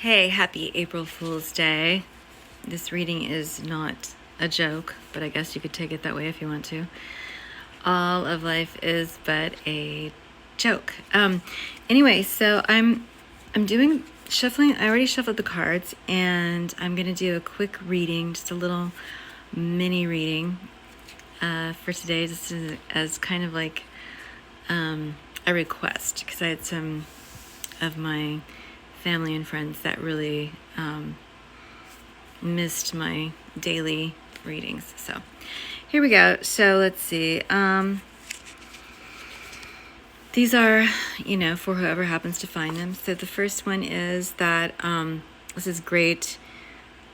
Hey, happy April Fool's Day. This reading is not a joke, but I guess you could take it that way if you want to. All of life is but a joke. Anyway, so I'm doing shuffling. I already shuffled the cards, and I'm gonna do a quick reading, just a little mini reading for today, just as kind of like a request, because I had some of my family and friends that really missed my daily readings. So here we go. So let's see. These are, for whoever happens to find them. So the first one is that this is great.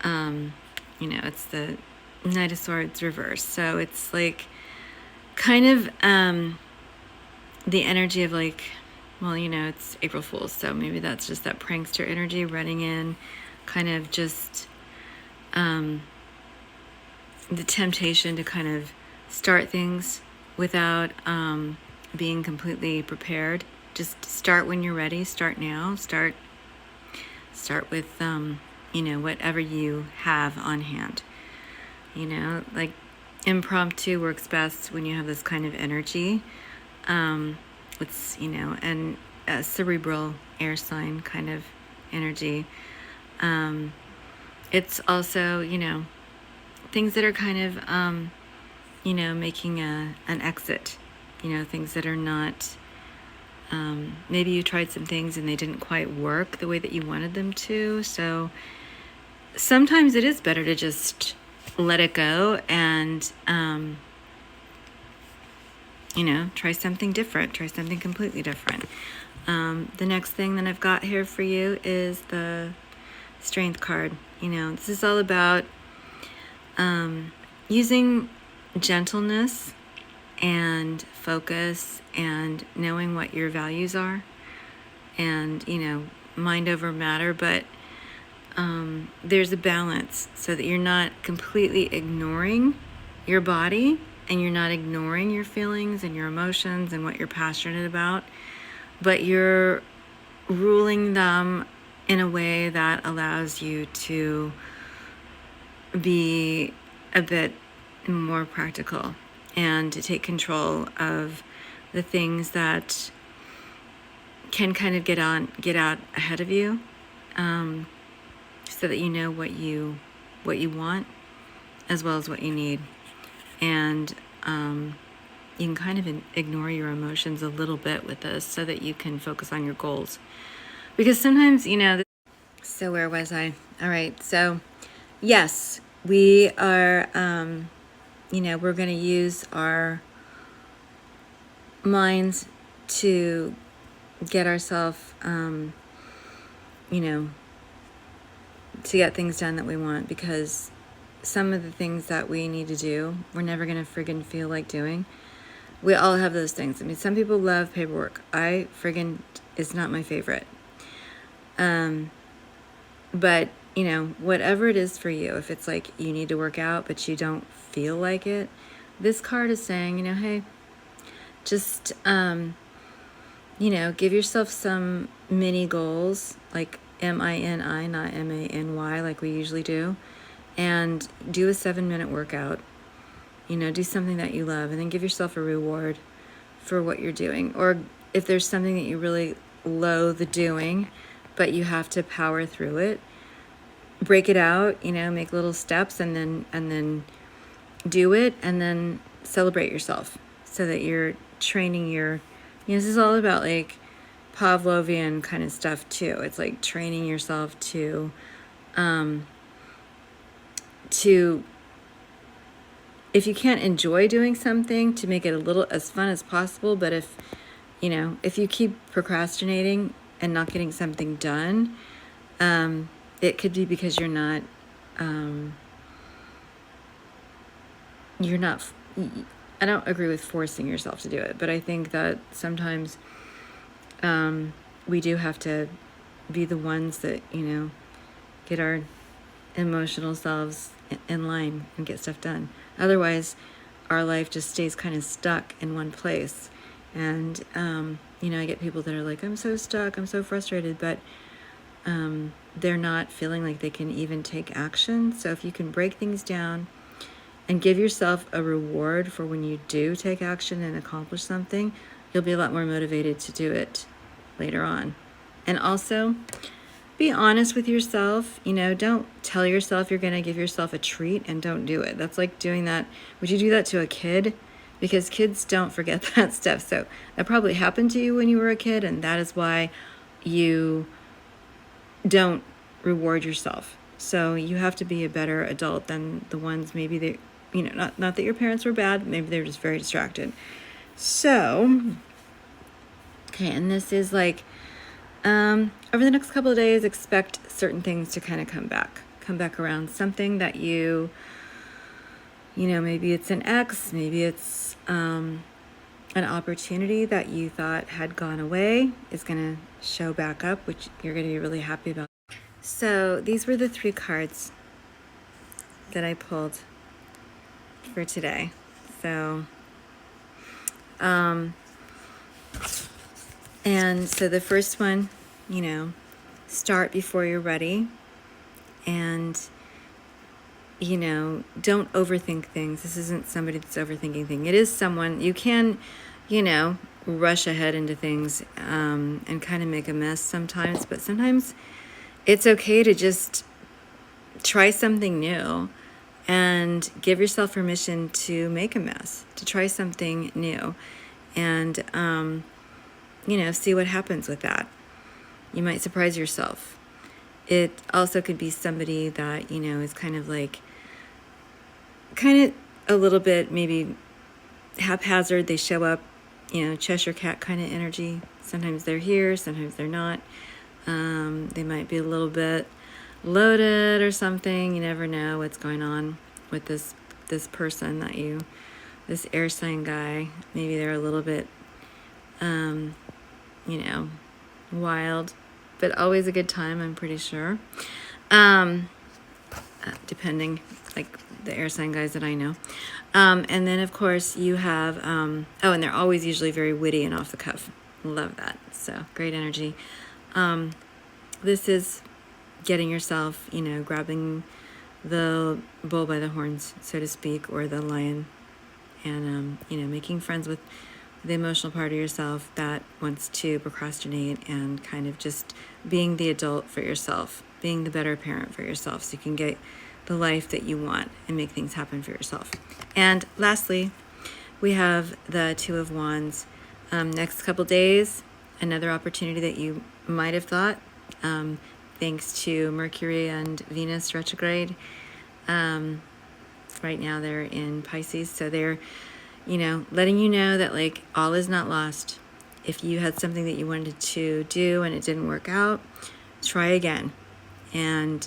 It's the Knight of Swords reverse. So it's like kind of the energy of like, well, it's April Fool's, so maybe that's just that prankster energy running in, kind of just the temptation to kind of start things without being completely prepared. Just start when you're ready. Start now. Start with whatever you have on hand. Like impromptu works best when you have this kind of energy. It's and a cerebral air sign kind of energy. It's also things that are kind of making an exit. Things that are not, maybe you tried some things and they didn't quite work the way that you wanted them to. So sometimes it is better to just let it go and try something different, try something completely different. The next thing that I've got here for you is the Strength card. This is all about using gentleness and focus and knowing what your values are and, mind over matter, but there's a balance so that you're not completely ignoring your body and you're not ignoring your feelings and your emotions and what you're passionate about, but you're ruling them in a way that allows you to be a bit more practical and to take control of the things that can kind of get out ahead of you, so that you know what you want as well as what you need. And you can kind of ignore your emotions a little bit with this so that you can focus on your goals. Because sometimes, so where was I? All right. So yes, we are, we're going to use our minds to get ourselves, to get things done that we want, because some of the things that we need to do, we're never going to friggin' feel like doing. We all have those things. I mean, some people love paperwork. It's not my favorite. But, whatever it is for you, if it's like you need to work out, but you don't feel like it, this card is saying, hey, just, give yourself some mini goals, like MINI, not MANY, like we usually do. And do a 7-minute workout, do something that you love, and then give yourself a reward for what you're doing. Or if there's something that you really loathe doing, but you have to power through it, break it out, make little steps and then do it, and then celebrate yourself so that you're training your, this is all about like Pavlovian kind of stuff too. It's like training yourself to if you can't enjoy doing something, to make it a little as fun as possible. But if you keep procrastinating and not getting something done, it could be because you're not I don't agree with forcing yourself to do it, but I think that sometimes we do have to be the ones that get our emotional selves in line and get stuff done. Otherwise, our life just stays kind of stuck in one place. And I get people that are like, I'm so stuck, I'm so frustrated, but they're not feeling like they can even take action. So if you can break things down and give yourself a reward for when you do take action and accomplish something, you'll be a lot more motivated to do it later on. And also, be honest with yourself. Don't tell yourself you're going to give yourself a treat and don't do it. That's like doing that. Would you do that to a kid? Because kids don't forget that stuff. So that probably happened to you when you were a kid, and that is why you don't reward yourself. So you have to be a better adult than the ones maybe that, not that your parents were bad, maybe they're just very distracted. So, okay, and this is like, over the next couple of days, expect certain things to kind of come back around. Something that maybe it's an ex, maybe it's an opportunity that you thought had gone away is going to show back up, which you're going to be really happy about. So these were the 3 cards that I pulled for today. So, and so the first one, start before you're ready, and, don't overthink things. This isn't somebody that's overthinking things. It is someone, you can, rush ahead into things and kind of make a mess sometimes, but sometimes it's okay to just try something new and give yourself permission to make a mess, to try something new, and, see what happens with that. You might surprise yourself. It also could be somebody that, is kind of a little bit maybe haphazard. They show up, Cheshire Cat kind of energy. Sometimes they're here, sometimes they're not. They might be a little bit loaded or something. You never know what's going on with this person this air sign guy. Maybe they're a little bit, wild, but always a good time, I'm pretty sure. Depending, like the air sign guys that I know. And then, of course, you have, and they're always usually very witty and off the cuff. Love that. So, great energy. This is getting yourself, grabbing the bull by the horns, so to speak, or the lion, and, making friends with the emotional part of yourself that wants to procrastinate, and kind of just being the adult for yourself, being the better parent for yourself, so you can get the life that you want and make things happen for yourself. And lastly, we have the 2 of Wands. Next couple days, another opportunity that you might have thought, thanks to Mercury and Venus retrograde. Right now they're in Pisces, so they're, letting you know that like all is not lost. If you had something that you wanted to do and it didn't work out, try again. And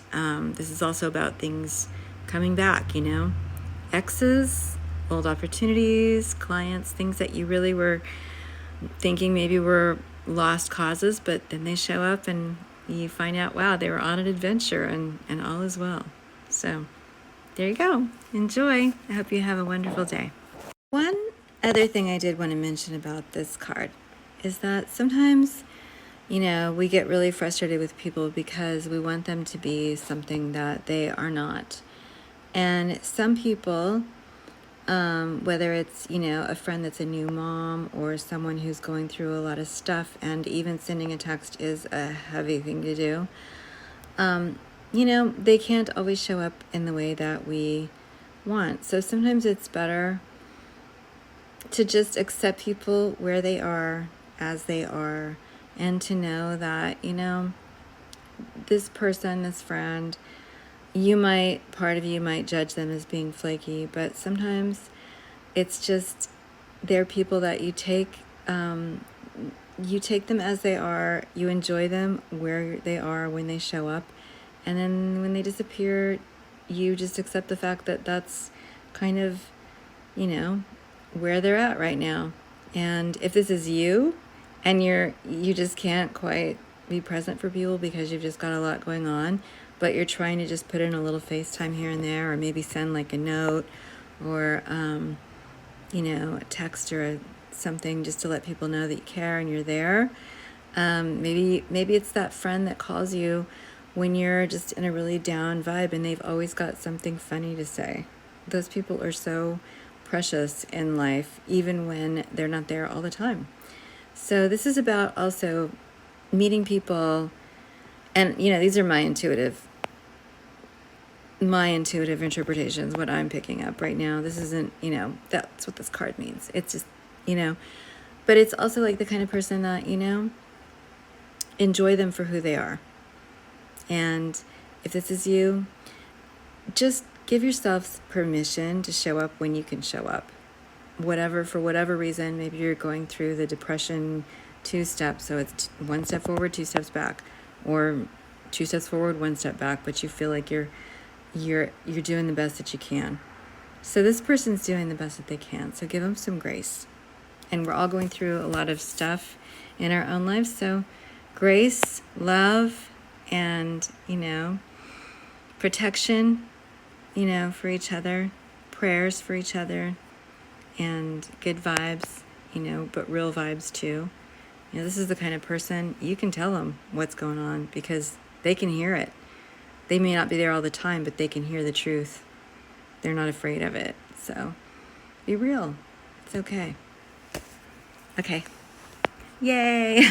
this is also about things coming back, exes, old opportunities, clients, things that you really were thinking maybe were lost causes, but then they show up and you find out, wow, they were on an adventure, and all is well. So there you go. Enjoy. I hope you have a wonderful day. One other thing I did want to mention about this card is that sometimes, we get really frustrated with people because we want them to be something that they are not. And some people, whether it's, a friend that's a new mom or someone who's going through a lot of stuff, and even sending a text is a heavy thing to do, they can't always show up in the way that we want. So sometimes it's better to just accept people where they are, as they are, and to know that, this person, this friend, part of you might judge them as being flaky, but sometimes it's just, they're people that you take them as they are, you enjoy them where they are when they show up, and then when they disappear, you just accept the fact that that's kind of, where they're at right now. And if this is you, and you just can't quite be present for people because you've just got a lot going on, but you're trying to just put in a little FaceTime here and there, or maybe send like a note, or a text or something, just to let people know that you care and you're there, Maybe it's that friend that calls you when you're just in a really down vibe and they've always got something funny to say. Those people are so precious in life, even when they're not there all the time. So this is about also meeting people, and these are my intuitive interpretations, what I'm picking up right now. This isn't, that's what this card means. It's just, but it's also like the kind of person that, enjoy them for who they are. And if this is you, just give yourself permission to show up when you can show up. For whatever reason, maybe you're going through the depression 2-step, so it's 1 step forward, 2 steps back, or 2 steps forward, 1 step back, but you feel like you're doing the best that you can. So this person's doing the best that they can, so give them some grace. And we're all going through a lot of stuff in our own lives, so grace, love, and protection, for each other, prayers for each other, and good vibes, but real vibes too. This is the kind of person you can tell them what's going on because they can hear it. They may not be there all the time, but they can hear the truth. They're not afraid of it. So be real. It's okay. Okay. Yay.